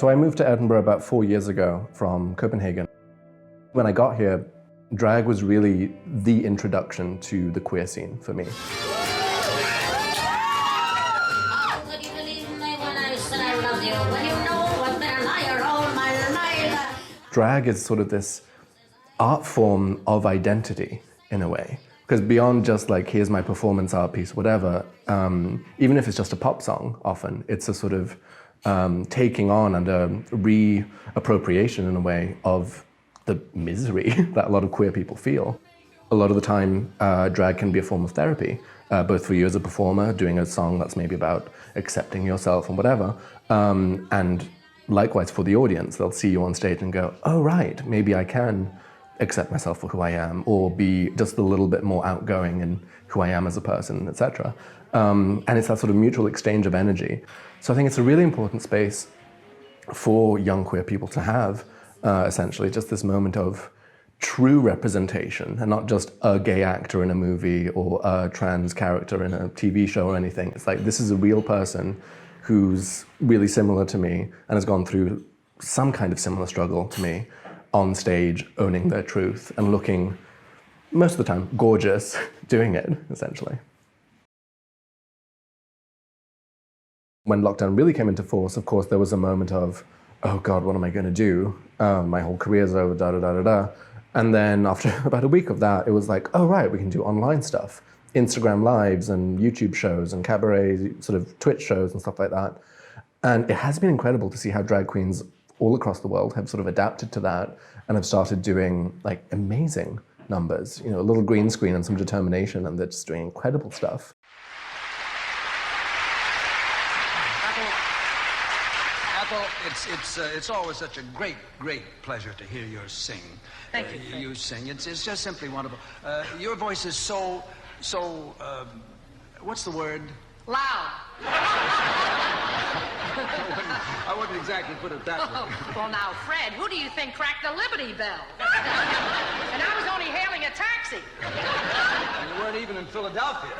So I moved to Edinburgh about 4 years ago from Copenhagen. When I got here, drag was really the introduction to the queer scene for me. Drag is sort of this art form of identity, in a way. Because beyond just like, here's my performance art piece, whatever, even if it's just a pop song, often, it's a sort of taking on and a reappropriation, in a way, of the misery that a lot of queer people feel. A lot of the time, drag can be a form of therapy, both for you as a performer, doing a song that's maybe about accepting yourself and whatever, and likewise for the audience. They'll see you on stage and go, oh right, maybe I can accept myself for who I am, or be just a little bit more outgoing in who I am as a person, etc. And it's that sort of mutual exchange of energy. So I think it's a really important space for young queer people to have, essentially, just this moment of true representation, and not just a gay actor in a movie or a trans character in a TV show or anything. It's like, this is a real person who's really similar to me and has gone through some kind of similar struggle to me, on stage, owning their truth and looking, most of the time, gorgeous doing it, essentially. When lockdown really came into force, of course, there was a moment of, oh God, what am I going to do? My whole career's over, da-da-da-da-da. And then after about a week of that, it was like, oh right, we can do online stuff. Instagram lives and YouTube shows and cabaret, sort of Twitch shows and stuff like that. And it has been incredible to see how drag queens all across the world have sort of adapted to that and have started doing like amazing numbers, you know, a little green screen and some determination, and they're just doing incredible stuff. It's always such a great pleasure to hear you sing. Thank you. You sing. It's just simply wonderful. Your voice is so what's the word? Loud. I wouldn't exactly put it that way. Well, now, Fred, who do you think cracked the Liberty Bell? And I was only hailing a taxi. And you weren't even in Philadelphia.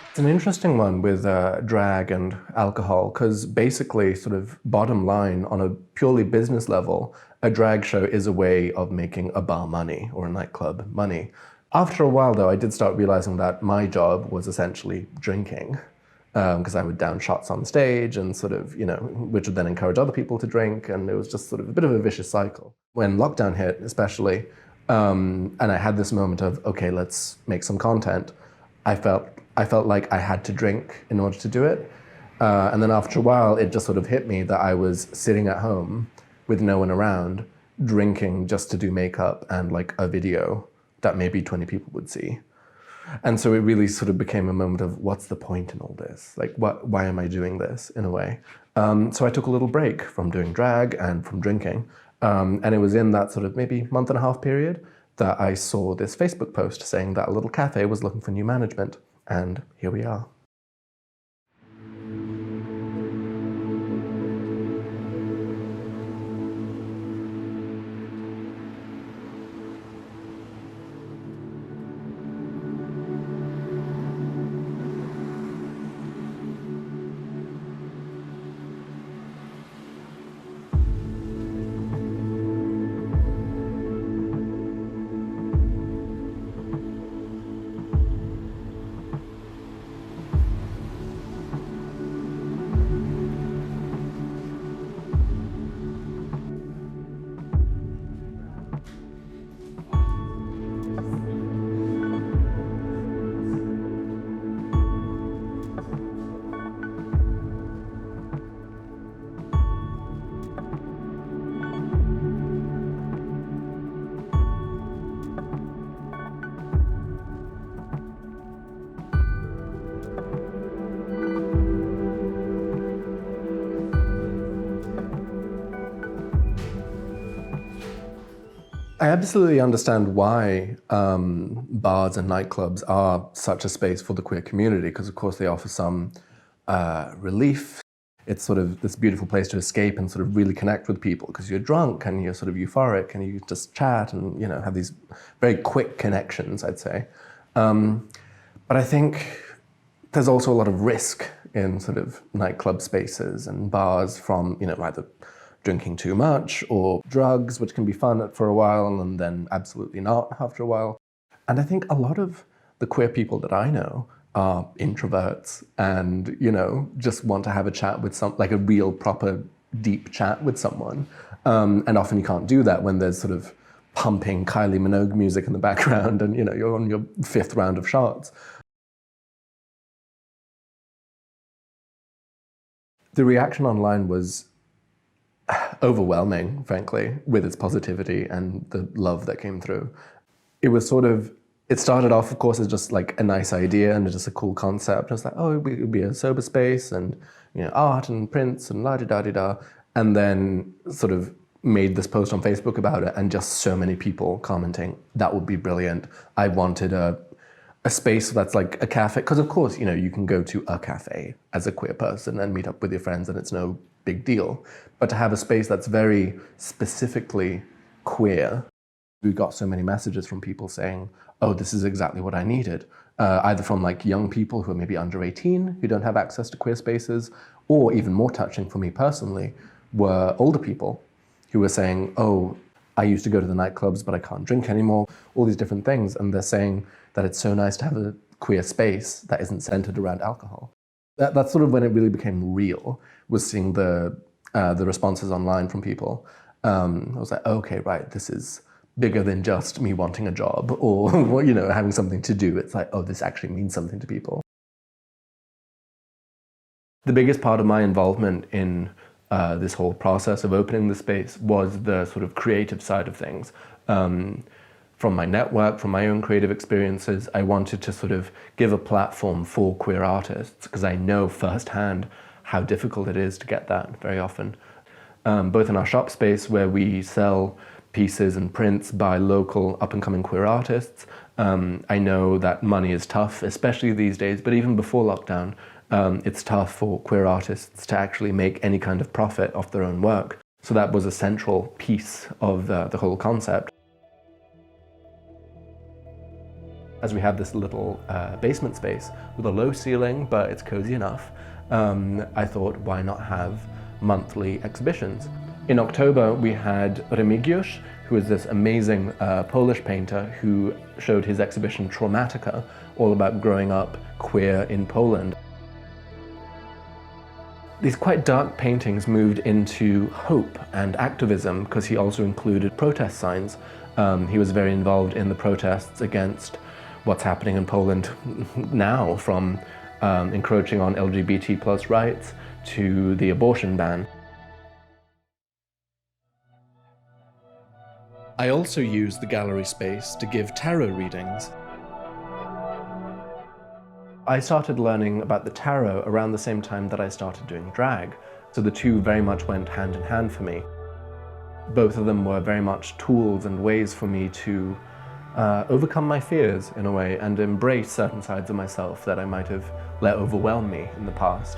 It's an interesting one with drag and alcohol, because basically, sort of bottom line, on a purely business level, a drag show is a way of making a bar money or a nightclub money. After a while, though, I did start realizing that my job was essentially drinking, because I would down shots on stage and sort of, you know, which would then encourage other people to drink, and it was just sort of a bit of a vicious cycle. When lockdown hit, especially, and I had this moment of, okay, let's make some content, I felt like I had to drink in order to do it. And then after a while, it just sort of hit me that I was sitting at home with no one around, drinking just to do makeup and like a video that maybe 20 people would see. And so it really sort of became a moment of, what's the point in all this? Like, why am I doing this, in a way? So I took a little break from doing drag and from drinking. And it was in that sort of maybe month and a half period that I saw this Facebook post saying that a little cafe was looking for new management. And here we are. I absolutely understand why bars and nightclubs are such a space for the queer community, because of course they offer some relief. It's sort of this beautiful place to escape and sort of really connect with people, because you're drunk and you're sort of euphoric and you just chat and, you know, have these very quick connections, I'd say. But I think there's also a lot of risk in sort of nightclub spaces and bars from, either drinking too much or drugs, which can be fun for a while and then absolutely not after a while. And I think a lot of the queer people that I know are introverts and, just want to have a chat with a real proper deep chat with someone. And often you can't do that when there's sort of pumping Kylie Minogue music in the background and, you're on your 5th round of shots. The reaction online was overwhelming, frankly, with its positivity and the love that came through. It started off, of course, as just like a nice idea and just a cool concept. It's like, oh, it would be a sober space and, art and prints and la-di-da-di-da. And then sort of made this post on Facebook about it and just so many people commenting, that would be brilliant. I wanted a space that's like a cafe, because of course, you can go to a cafe as a queer person and meet up with your friends and it's no big deal. But to have a space that's very specifically queer, we got so many messages from people saying, oh, this is exactly what I needed. Either from like young people who are maybe under 18, who don't have access to queer spaces, or even more touching for me personally, were older people who were saying, oh, I used to go to the nightclubs, but I can't drink anymore, all these different things. And they're saying that it's so nice to have a queer space that isn't centered around alcohol. That's sort of when it really became real, was seeing the responses online from people. I was like, okay, right, this is bigger than just me wanting a job or having something to do. It's like, oh, this actually means something to people. The biggest part of my involvement in this whole process of opening the space was the sort of creative side of things. From my network, from my own creative experiences, I wanted to sort of give a platform for queer artists because I know firsthand how difficult it is to get that very often. Both in our shop space where we sell pieces and prints by local up-and-coming queer artists. I know that money is tough, especially these days, but even before lockdown, it's tough for queer artists to actually make any kind of profit off their own work. So that was a central piece of the whole concept. As we have this little basement space with a low ceiling, but it's cozy enough, I thought, why not have monthly exhibitions? In October, we had Remigiusz, who is this amazing Polish painter who showed his exhibition Traumatica, all about growing up queer in Poland. These quite dark paintings moved into hope and activism because he also included protest signs. He was very involved in the protests against what's happening in Poland now, from encroaching on LGBT+ rights to the abortion ban. I also used the gallery space to give tarot readings. I started learning about the tarot around the same time that I started doing drag, so the two very much went hand in hand for me. Both of them were very much tools and ways for me to overcome my fears in a way and embrace certain sides of myself that I might have let overwhelm me in the past.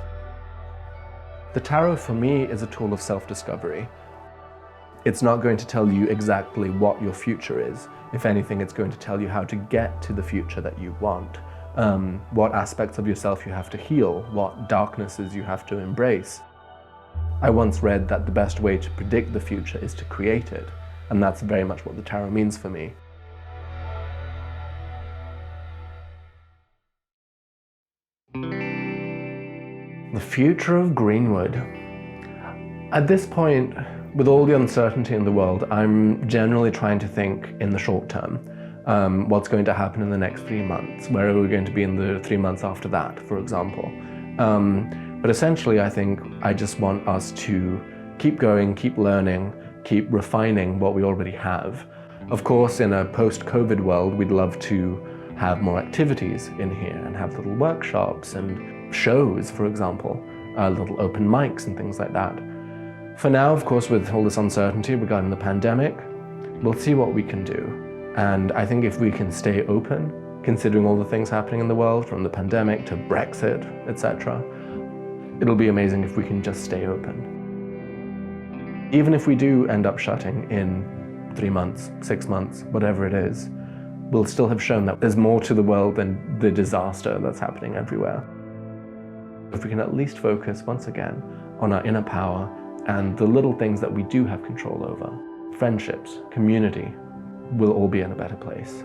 The tarot for me is a tool of self-discovery. It's not going to tell you exactly what your future is. If anything, it's going to tell you how to get to the future that you want, what aspects of yourself you have to heal, what darknesses you have to embrace. I once read that the best way to predict the future is to create it, and that's very much what the tarot means for me. The future of Greenwood. At this point, with all the uncertainty in the world, I'm generally trying to think in the short term. What's going to happen in the next 3 months? Where are we going to be in the 3 months after that, for example? But essentially, I think I just want us to keep going, keep learning, keep refining what we already have. Of course, in a post-COVID world, we'd love to have more activities in here and have little workshops and shows, for example, little open mics and things like that. For now, of course, with all this uncertainty regarding the pandemic, we'll see what we can do. And I think if we can stay open, considering all the things happening in the world, from the pandemic to Brexit, etc., it'll be amazing if we can just stay open. Even if we do end up shutting in 3 months, 6 months, whatever it is, we'll still have shown that there's more to the world than the disaster that's happening everywhere. If we can at least focus once again on our inner power and the little things that we do have control over, friendships, community, we'll all be in a better place.